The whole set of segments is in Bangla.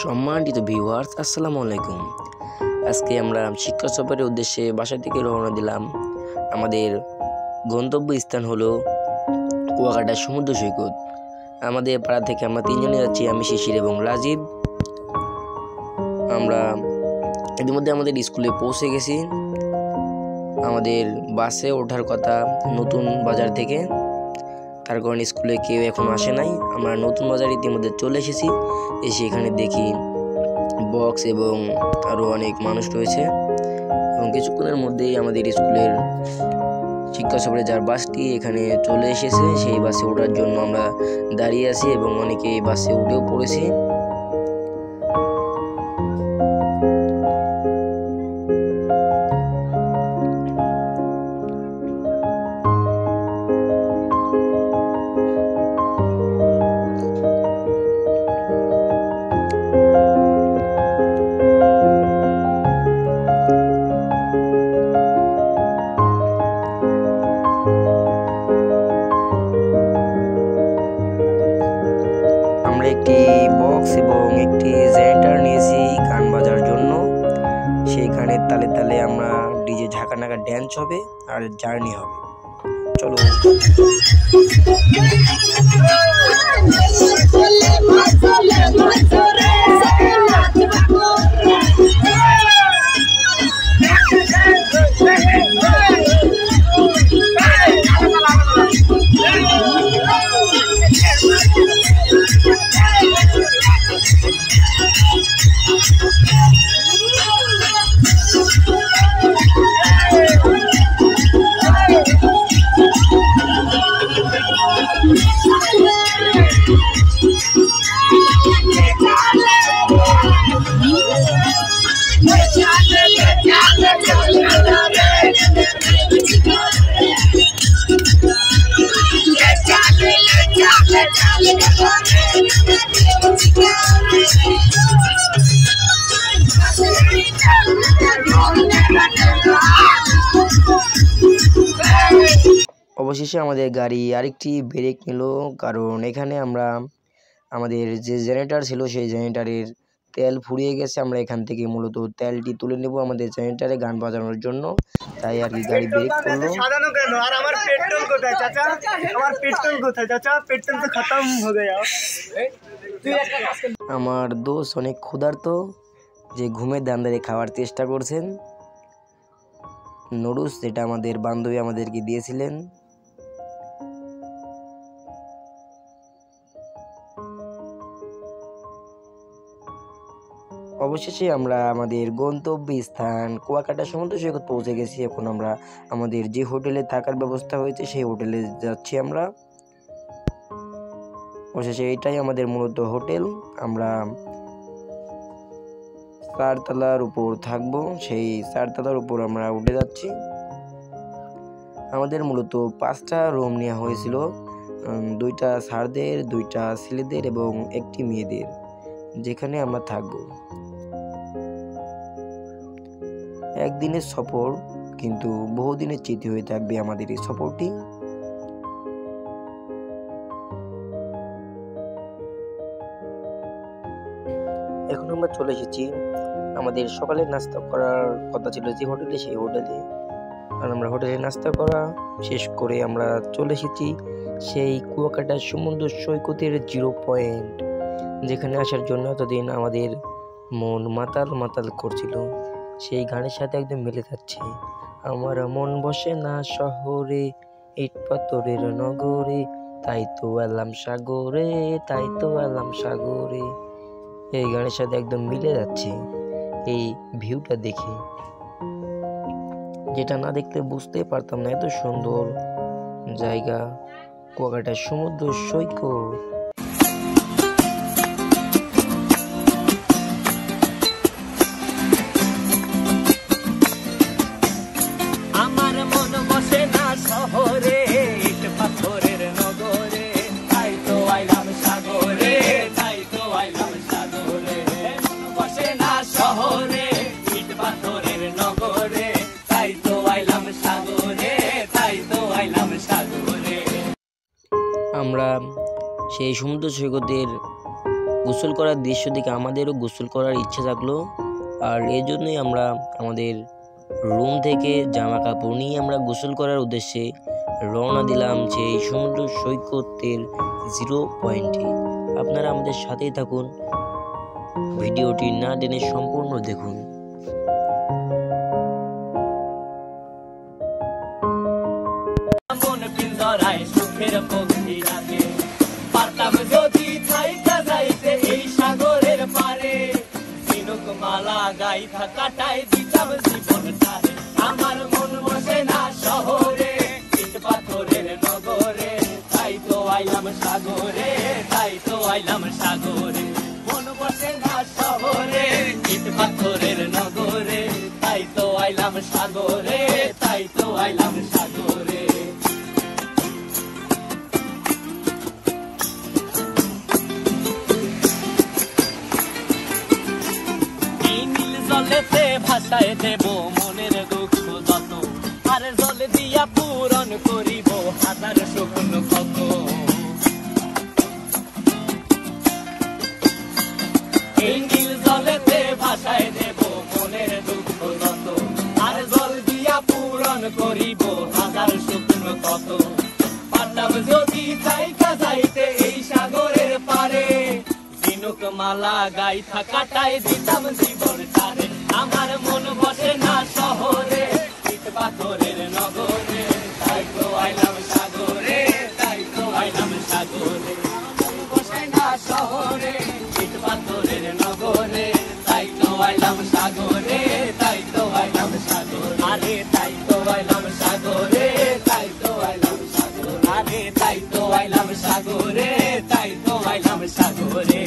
সম্মানিত ভিউয়ার্স, আসসালামু আলাইকুম। আজকে আমরা শিক্ষা সফরের উদ্দেশ্যে বাসা থেকে রওনা দিলাম। আমাদের গন্তব্য স্থান হলো কুয়াকাটা সমুদ্র সৈকত। আমাদের পাড়া থেকে আমরা তিনজনে যাচ্ছি, আমি শিশির এবং রাজীব। আমরা ইতিমধ্যে আমাদের স্কুলে পৌঁছে গেছি। আমাদের বাসে ওঠার কথা নতুন বাজার থেকে, তার কারণে স্কুলে কেউ এখন আসে নাই। আমরা নতুন বাজার ইতিমধ্যে চলে এসেছি। এসে এখানে দেখি বক্স এবং আরও অনেক মানুষ রয়েছে এবং কিছুক্ষণের মধ্যেই আমাদের স্কুলের শিক্ষা সফরে যার বাসটি এখানে চলে এসেছে। সেই বাসে ওঠার জন্য আমরা দাঁড়িয়ে আছি এবং অনেকে এই বাসে উঠেও পড়েছি। একটি বক্স এবং একটি জেনারেটর নিয়েছি গান বাজার জন্য। সেইখানে তালে তালে আমরা ডিজে ঝাঁকা নাকা ড্যান্স হবে আর জার্নি হবে। চলো। অবশেষে আমাদের গাড়ি আরেকটি ব্রেক নিল, কারণ এখানে আমরা আমাদের যে জেনারেটর ছিল সেই জেনারেটরের তেল ফুরিয়ে গেছে। আমরা এখান থেকে মূলত তেলটি তুলে নেব আমাদের জেনারেটরে গান বাজানোর জন্য, তাই আর কি গাড়ি ব্রেক করলো। আমার দোস্ত অনেক ক্ষুধার্ত, যে ঘুমের দান্দারে খাওয়ার চেষ্টা করছেন। নুডলস, যেটা আমাদের বান্ধবী আমাদেরকে দিয়েছিলেন। অবশেষে আমরা আমাদের গন্তব্য স্থান কুয়াকাটা সমুদ্র সৈকত পৌঁছে গেছি। এখন আমরা আমাদের যে হোটেলে থাকার ব্যবস্থা হয়েছে সেই হোটেলে যাচ্ছি আমরা। অবশেষে এটাই আমাদের মূলত হোটেল। আমরা 4 তলার উপর থাকবো, সেই 4 তলার উপর আমরা উঠে যাচ্ছি। আমাদের মূলত 5টা রুম নেওয়া হয়েছিল, 2টা স্যারদের, 2টা ছেলেদের এবং 1টি মেয়েদের, যেখানে আমরা থাকবো। একদিনের সফর, কিন্তু বহুদিনের স্মৃতি হয়ে থাকবে আমাদের এই সফরটি। এখন আমরা চলে এসেছি আমাদের সকালে নাস্তা করার কথা ছিল যে হোটেলে, সেই হোটেলে। আর আমরা হোটেলে নাস্তা করা শেষ করে আমরা চলে এসেছি সেই কুয়াকাটা সমুদ্র সৈকতের 0 পয়েন্ট, যেখানে আসার জন্য এতদিন আমাদের মন মাতাল মাতাল করছিল। সেই গানের সাথে একদম মিলে যাচ্ছে। আমার মন বসে না শহরে, ইট পাথরের নগরে, তাই তো এলাম সাগরে, তাই তো এলাম সাগরে। এই গানের সাথে একদম মিলে যাচ্ছে এই ভিউটা দেখে, যেটা না দেখতে বুঝতে পারতাম না এত সুন্দর জায়গা কুয়াকাটা সমুদ্র সৈকত। আমার মন বসে না শহরে, ইট পাথরের নগরে, তাই তো আইলাম সাগরে, তাই তো আইলাম সাগরে। মন বসে না শহরে, ইট পাথরের নগরে, তাই তো আইলাম সাগরে, তাই তো আইলাম সাগরে। আমরা সেই সমুদ্র সৈকতের গোসল করার দৃশ্য দেখে আমাদেরও গোসল করার ইচ্ছে থাকলো। আর এই জন্যই আমরা আমাদের রুম থেকে জামা কাপড় নিয়ে আমরা গোসল করার উদ্দেশ্যে রওনা দিলাম সেই সমুদ্র সৈকতের 0 পয়েন্টে। আপনারা আমাদের সাথেই থাকুন, ভিডিওটি না টেনে সম্পূর্ণ দেখুন। মন পিঞ্জরায় সুখের পক্ষী রাখে, পারতাম যদি থাইকা যাইতে এই সাগরের পারে, ঝিনুক মালা গাইথা কাটাই দিতাম জীবনটারে। আমার মন বসে না শহরে, ইট পাথরের নগরে, তাই তো আইলাম সাগরে, তাই তো আইলাম সাগরে। মন বসে না শহরে, ইট পাথরের নগরে, তাই তো আইলাম সাগরে, তাই তো আইলাম সাগরে। জলেতে ভাসায় দেব মনের দুঃখ যত, আর জল দিয়া পূরণ করিব হাজার স্বপ্ন কত। এই নীল জলেতে ভাসায় দেব মনের দুঃখ যত, আর জল দিয়া পূরণ করিব হাজার স্বপ্ন কত। পারতাম যদি থাইকা যাইতে এই সাগরের পারে, ঝিনুক মালা গাইথা কাটাই দিতাম জীবনটারে। আমার মন বসে না শহরে, ইট পাথরের নগরে, তাই তো আইলাম সাগরে, তাই তো আইলাম সাগরে। মন বসে না শহরে, ইট পাথরের নগরে, তাই তো আইলাম সাগরে, তাই তো আইলাম সাগরে। আরে তাই তো আইলাম সাগরে, তাই তো আইলাম সাগরে। আরে তাই তো আইলাম সাগরে, তাই তো আইলাম সাগরে।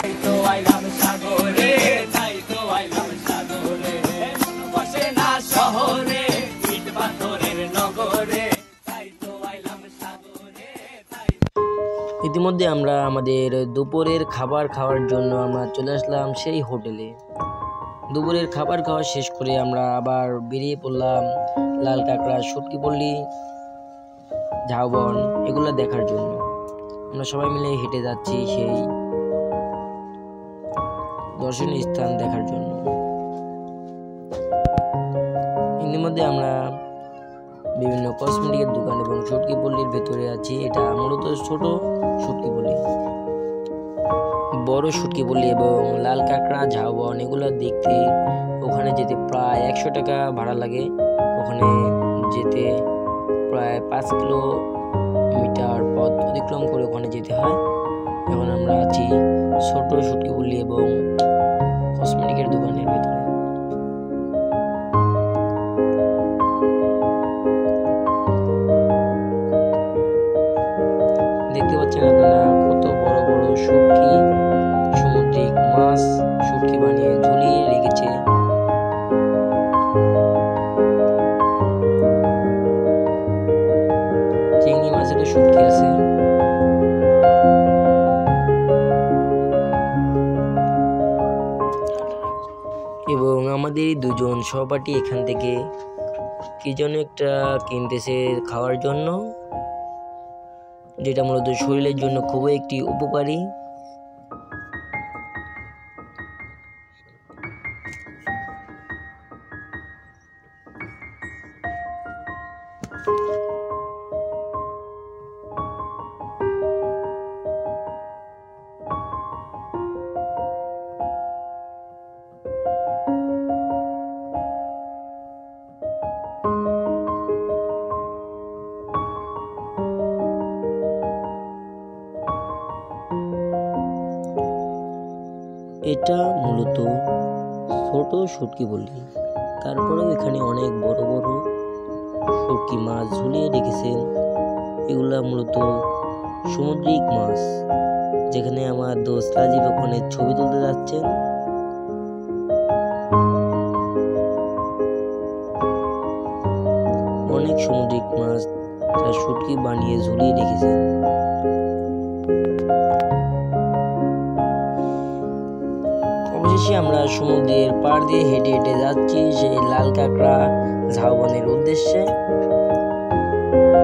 তাই তো আইলাম সাগরে, তাই তো আইলাম সাগরে। মন বসে না শহরে, ইট পাথরের নগরে, তাই তো আইলাম সাগরে, তাই। ইতিমধ্যে আমরা আমাদের দুপুরের খাবার খাওয়ার জন্য আমরা চলে আসলাম সেই হোটেলে। দুপুরের খাবার খাওয়া শেষ করে আমরা আবার বেরিয়ে পড়লাম লাল কাঁকড়া, শুটকি পল্লী, ঝাউবন এগুলো দেখার জন্য। আমরা সবাই মিলে হেঁটে যাচ্ছি সেই দর্শনীয় স্থান দেখার জন্য। ইতিমধ্যে আমরা বিভিন্ন কসমেটিকের দোকান এবং শুটকি পল্লীর ভেতরে আছি। এটা মূলত ছোট শুটকি পল্লী, বড় শুটকি পল্লী এবং লাল কাঁকড়া, ঝাউবন এগুলো দেখতে ওখানে যেতে প্রায় 100 টাকা ভাড়া লাগে। ওখানে যেতে প্রায় 5 কিলোমিটার পথ অতিক্রম করে ওখানে যেতে হয়। এখন আমরা আছি ছোট শুটকি পল্লী এবং কসমেটিকের দোকানের ভেতরে। দেখতে পাচ্ছেন আপনারা কত বড় বড় শুটকি, সামুদ্রিক মাছ শুটকি বানিয়ে ঝুলিয়ে রেখেছে। চিংড়ি মাছের শুটকি আছে। এবং আমাদের দুজন সহপাঠী এখান থেকে কি যেন একটা কিনতেছে খাওয়ার জন্য, যেটা মূলত শরীরের জন্য খুবই একটি উপকারী। এটা মূলত ছোট শুটকি বলি, তারপরেও এখানে অনেক বড় বড় শুটকি মাছ ঝুলিয়ে রেখেছেন। এগুলা মূলত সামুদ্রিক মাছ, যেখানে আমার দোস্ত রাজীব ওখানে ছবি তুলতে যাচ্ছেন। অনেক সামুদ্রিক মাছ তারা শুটকি বানিয়ে ঝুলিয়ে রেখেছেন। অবশেষে আমরা সমুদ্রের পাড় দিয়ে হেঁটে হেঁটে যাচ্ছি সেই লাল কাঁকড়া ঝাউবনের উদ্দেশ্যে।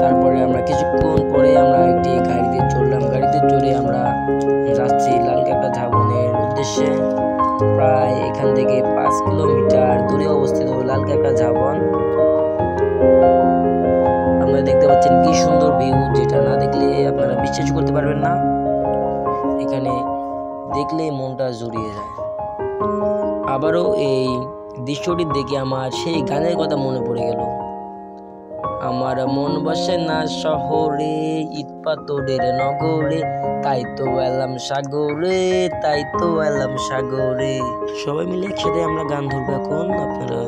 তারপরে আমরা কিছুক্ষণ পরে আমরা একটি গাড়িতে চড়লাম। গাড়িতে চড়ে আমরা যাচ্ছি লাল কাঁকড়া উদ্দেশ্যে। প্রায় এখান থেকে 5 কিলোমিটার দূরে অবস্থিত লালকাঁকড়া ঝাউ বন। আপনারা দেখতে পাচ্ছেন কি সুন্দর ভিউ, যেটা না দেখলে আপনারা বিশ্বাস করতে পারবেন না। এখানে দেখলে মনটা জুড়িয়ে যায়। আবারও এই দৃশ্যটি দেখে আমার সেই গানের কথা মনে পড়ে গেল। আমার মন বসে না শহরে, ইট পাথরের নগরে, তাই তো এলাম সাগরে, তাই তো এলাম সাগরে। সবাই মিলে একসাথে আমরা গান ধরবো এখন, আপনারা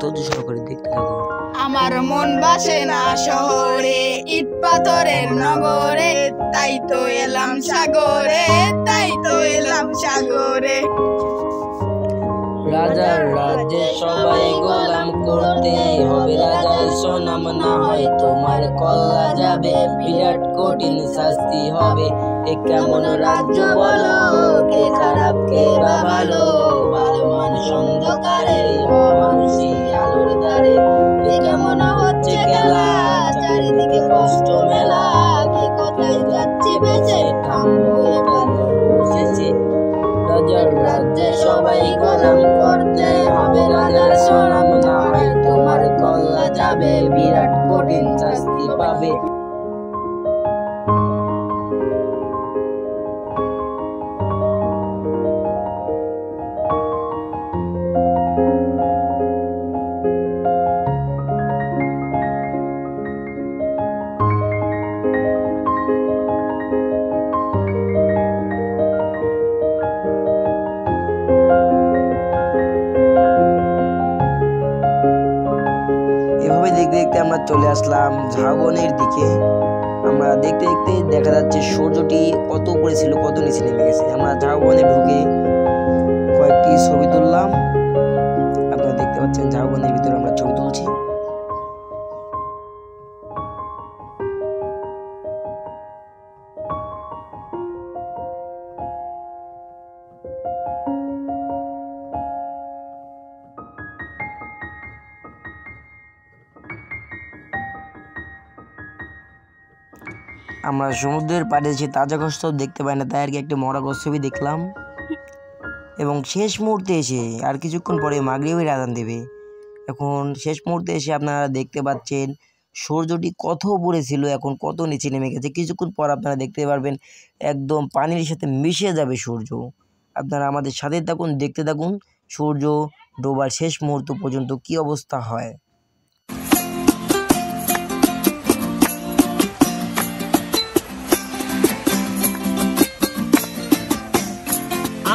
ধৈর্য সহকারে দেখতে থাকুন। আমার মন বসে না শহরে, ইট পাথরের নগরে, তাই তো এলাম সাগরে, তাই তো এলাম সাগরে। রাজার রাজ্যে সবাই গোলাম করতে হবে, রাজার সুনাম না হয় তোমার কল্লা যাবে, বিরাট কঠিন শাস্তি হবে। এ কেমন রাজ্য বলো, কে খারাপ কে বা ভালো, ভালো মানুষ অন্ধকারে, মানুষই আলোর দ্বারে। এ কেমন হচ্ছে খেলা, চারিদিকে কষ্ট মেলা, কে কোথায় যাচ্ছে বেঁচে, থামবো এবার বুঝেছি। রাজার রাজ্যে সবাই গোলাম করতে হবে, রাজার সুনাম না হয় তোমার কল্লা যাবে, বিরাট কঠিন শাস্তি পাবে। এভাবে দেখতে দেখতে আমরা চলে আসলাম ঝাউবনের দিকে। আমরা দেখতে দেখতে দেখা যাচ্ছে সূর্যটি কত উপরে ছিল, কত নিচে নেমে গেছে। আমরা ঝাউবনে ঢুকে কয়েকটি ছবি তুললাম। আপনারা দেখতে পাচ্ছেন ঝাউবনের ভিতরে আমরা ছবি তুলছি। আমরা সমুদ্রের পাড়ে এসে তাজা গোস্ত দেখতে পাই না, তাই আর কি একটি মরা গোস্ত ছবি দেখলাম। এবং শেষ মুহূর্তে এসে আর কিছুক্ষণ পরে মাগরিবের আজান দেবে। এখন শেষ মুহূর্তে এসে আপনারা দেখতে পাচ্ছেন সূর্যটি কত উপরে ছিল, এখন কত নিচে নেমে গেছে। কিছুক্ষণ পর আপনারা দেখতে পারবেন একদম পানির সাথে মিশে যাবে সূর্য। আপনারা আমাদের সাথে থাকুন, দেখতে থাকুন সূর্য ডোবার শেষ মুহূর্ত পর্যন্ত কি অবস্থা হয়।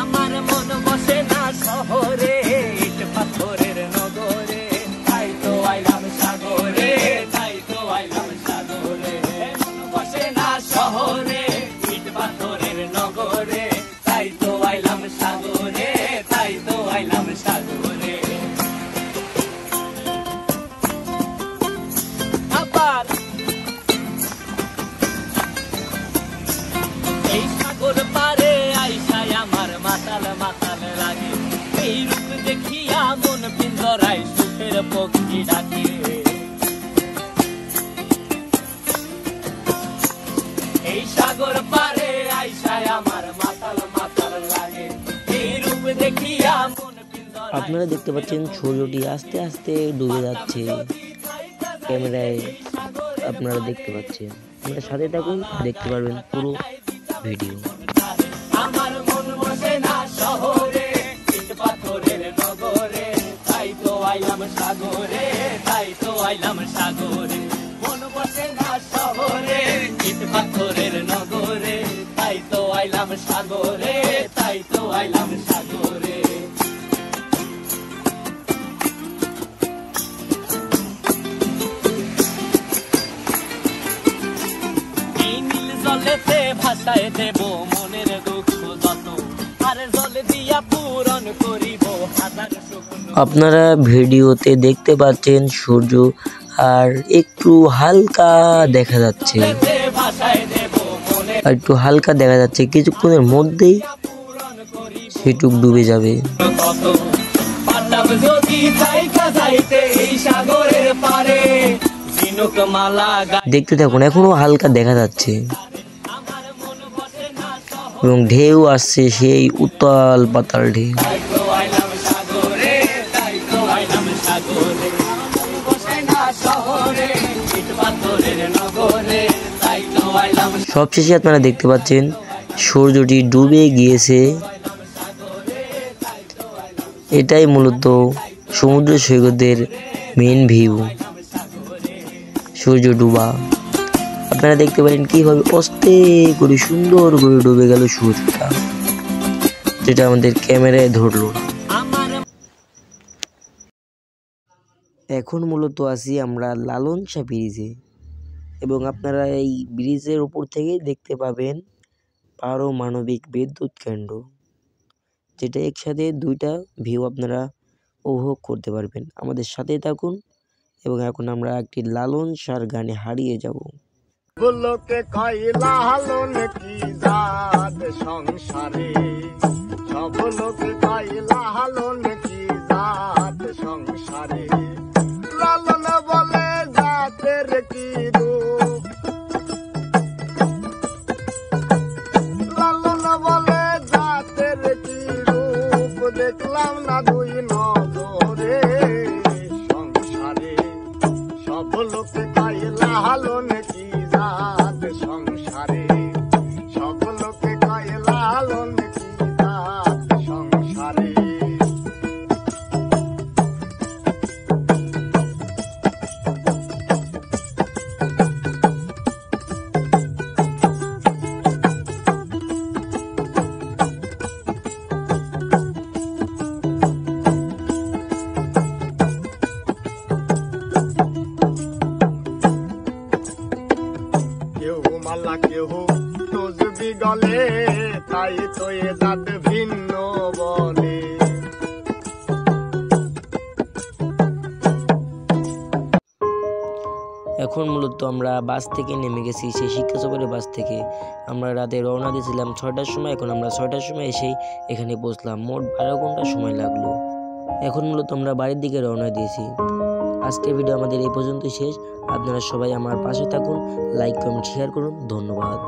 আমার মন বসে না শহরে, ইট পাথরের নগরে, তাই তো আইলাম সাগরে, তাই তো আইলাম সাগরে। মন বসে না শহরে, ইট পাথরের নগরে, তাই তো আইলাম সাগরে, তাই তো আইলাম সাগরে। আবার এই সাগর পারে আইসায় আমার মাতাল মাতাল লাগে, এই রূপ দেখিয়া মন পিঞ্জরায় সুখের পক্ষী ডাকে। এই সাগর পারে আইসায় আমার মাতাল মাতাল লাগে, এই রূপ দেখিয়া মন পিঞ্জরায়। আপনারা দেখতে পাচ্ছেন সূর্যটি আস্তে আস্তে ডুবে যাচ্ছে, ক্যামেরায় আপনারা দেখতে পাচ্ছেন। আপনারা সাথে থাকুন, দেখতে পারবেন পুরো ভিডিও। আমার মন বসে না শহরে, ইট পাথরের নগরে, তাই তো আইলাম সাগরে, তাই তো আইলাম সাগরে। মন বসে না শহরে, ইট পাথরের নগরে, তাই তো আইলাম সাগরে, তাই তো আইলাম সাগরে। এই নীল জলেতে ভাসায় দেব মনের দুঃখ যত, আর জল দিয়া পূরণ করিব হাজার স্বপ্ন। আপনারা ভিডিওতে দেখতে পাচ্ছেন সূর্য আর একটু হালকা দেখা যাচ্ছে, ভাসায় দেব মনের আর একটু হালকা দেখা যাচ্ছে। কিছুক্ষণের মধ্যেই পূরণ করিব সেটুক ডুবে যাবে। কত। পারতাম যদি থাইকা যাইতে এই সাগরের পারে, ঝিনুক মালা দেখতে থাকুন, এখনো হালকা দেখা যাচ্ছে। আমার মন বসে না শহরে। এবং ঢেউ আসছে সেই উতাল পাতাল ঢেউ। তাই তো আইলাম সাগরে, তাই তো আইলাম সাগরে, মন বসে না শহরে, ইট পাথরের নগরে, তাই তো আইলাম সবশেষে আপনারা দেখতে পাচ্ছেন সূর্যটি ডুবে গিয়েছে। এটাই মূলত সমুদ্র সৈকতের মেন ভিউ, সূর্য ডুবা। আপনারা দেখতে পারেন কিভাবে আস্তে করে সুন্দর করে ডুবে গেল সূর্যটা, যেটা আমাদের ক্যামেরায় ধরলো। এখন মূলত আছি আমরা লালন শাহ ব্রিজে, এবং আপনারা এই ব্রিজের উপর থেকে দেখতে পাবেন পারমাণবিক বিদ্যুৎ কেন্দ্র, যেটা একসাথে দুইটা ভিউ আপনারা উপভোগ করতে পারবেন। আমাদের সাথে থাকুন এবং এখন আমরা একটি লালন শাহর গানে হারিয়ে যাব। লোকে কইলা লালন কি জাত সংসারে, সব লোকে কইলা লালন কি জাত সংসারে, লালন বলে জাতের কি রূপ, লালন বলে জাতের কি রূপ, দেখলাম না দুই নজরে সংসারে, সব লোকে কইলা লালন কি জাত সংসারে, সব লোকে কয় লালন কি জাত সংসারে। কেউ মালা কেউ তসবি গলে, তাই তো এ জাত ভিন্ন বলে। এখন মূলত আমরা বাস থেকে নেমে গেছি, সেই শিক্ষা সফরের বাস থেকে। আমরা রাতে রওনা দিয়েছিলাম 6টার সময়, এখন আমরা 6টার সময় এসেই এখানে পৌঁছলাম। মোট 12 ঘন্টা সময় লাগলো। এখন মূলত আমরা বাড়ির দিকে রওনা দিয়েছি। আজকের ভিডিও আমাদের এই পর্যন্তই শেষ। আপনারা সবাই আমার পাশে থাকুন, লাইক কমেন্ট শেয়ার করুন। ধন্যবাদ।